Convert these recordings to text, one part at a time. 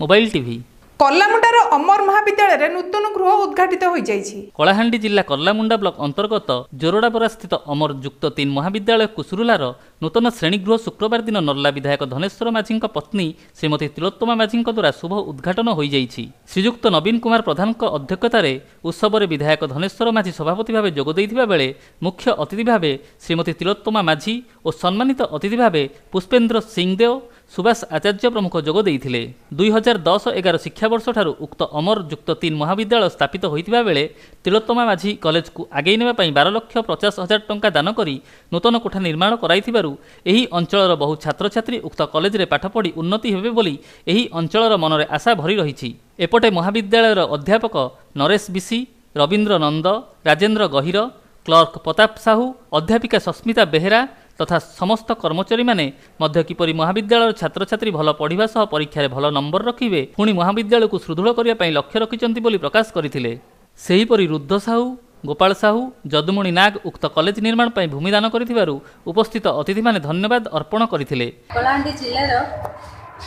Mobile TV. कलामुंडार अमर महाविद्यालय नूतन गृह उद्घाटित हो जाइछि। कलाहांडी जिला कलामुंडा ब्लॉक अंतर्गत जोरडापरा स्थित अमर युक्त 3 महाविद्यालय कुसुरुलार नूतन श्रेणीगृह शुक्रवार दिन नर्ला विधायक धनेश्वर माझी पत्नी श्रीमती तिलोत्तमा माझी द्वारा शुभ उद्घाटन हो जाइछि। श्रीयुक्त नवीन कुमार प्रधान अध्यक्षतार उत्सव में विधायक धनेश्वर माझी सभापति भाव जोगदेइथिबा बेले मुख्य अतिथि भाव श्रीमती तिलोत्तमा माझी और सम्मानित अतिथि भाव पुष्पेन्द्र सिंहदेव सुभाष आचार्य प्रमुख जोग देइथिले। 2010-11 शिक्षावर्ष ठारू उक्त अमर युक्त 3 महाविद्यालय स्थापित होइतिबा बेले तिलोत्तमा माझी कॉलेज को आगे नेबा पई 12,50,000 टंका दान करी नूतन कोठा निर्माण कराइथिबारु एही अंचलर बहु छात्र छात्री उक्त कॉलेज रे पाठ पढ़ी उन्नति हेबे बोली एही अंचलर मनरे आशा भरी रहिछि। एपटे महाविद्यालयर अध्यापक नरेश बिसी, रवीन्द्र नंद, राजेन्द्र गहिर, क्लर्क प्रताप साहू, अध्यापिका सस्मिता बेहेरा तथा समस्त कर्मचारी माने मध्य किपरि महाविद्यालय छात्र छात्री भल पढ़िबा सह परीक्षा रे भल नंबर रखिबे पुणी महाविद्यालय को सुदृढ़ करिया पई लक्ष्य रखिचंती बोली प्रकाश करथिले। सेहीपरि रुद्ध साहू, गोपाल साहू, जदुमणि नाग उक्त कॉलेज निर्माण पई भूमिदान करथिबारु उपस्थित अतिथि माने धन्यवाद अर्पण करथिले। कलाहांडी जिल्लार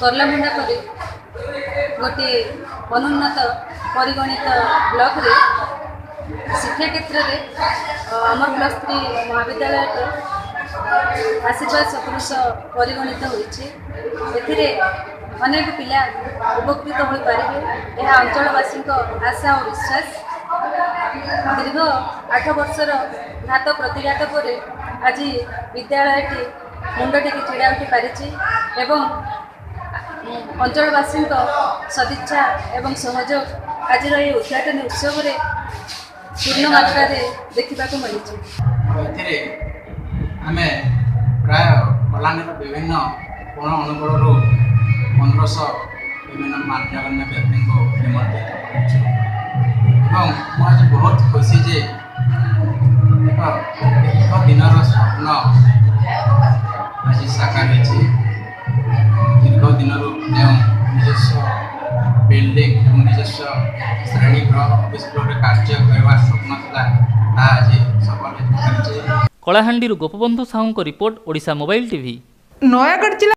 करलामुंडा परि गोटे अनुन्नत परिगणित ब्लॉक रे शिक्षा क्षेत्र रे अमर प्लस 3 महाविद्यालय आशीर्वाद सदृश परिगणित होइछि। एथिरे अनेक पिला उपकृत हो पारिबे यह अंचलवासी आशा और विश्वास। दीर्घ 8 वर्षर घात प्रतिघात पर आज विद्यालयटी मुंडटेक छिड़ा उठी पारिछि एवं अंचलवासी सदिच्छा एवं सहयोग आज उद्घाटन उत्सव रे पूर्ण मात्रा देखा मिली। आमे प्राय कलाहांडीर विभिन्न कोण अनुकूल 1500 विभिन्न मान्यगण्य व्यक्ति को निमंत्रित और मुझे बहुत खुशी जे एक दिनर स्वप्न आज साकार हो। दीर्घ दिन निजस्व बिल्डिंग और निजस्व श्रेणीगृह ऑफिस कार्य करने स्वप्न था आज सफल। कलाहांडी गोपबंधु साहू को report, Odisha mobile TV. Nayagarh जिला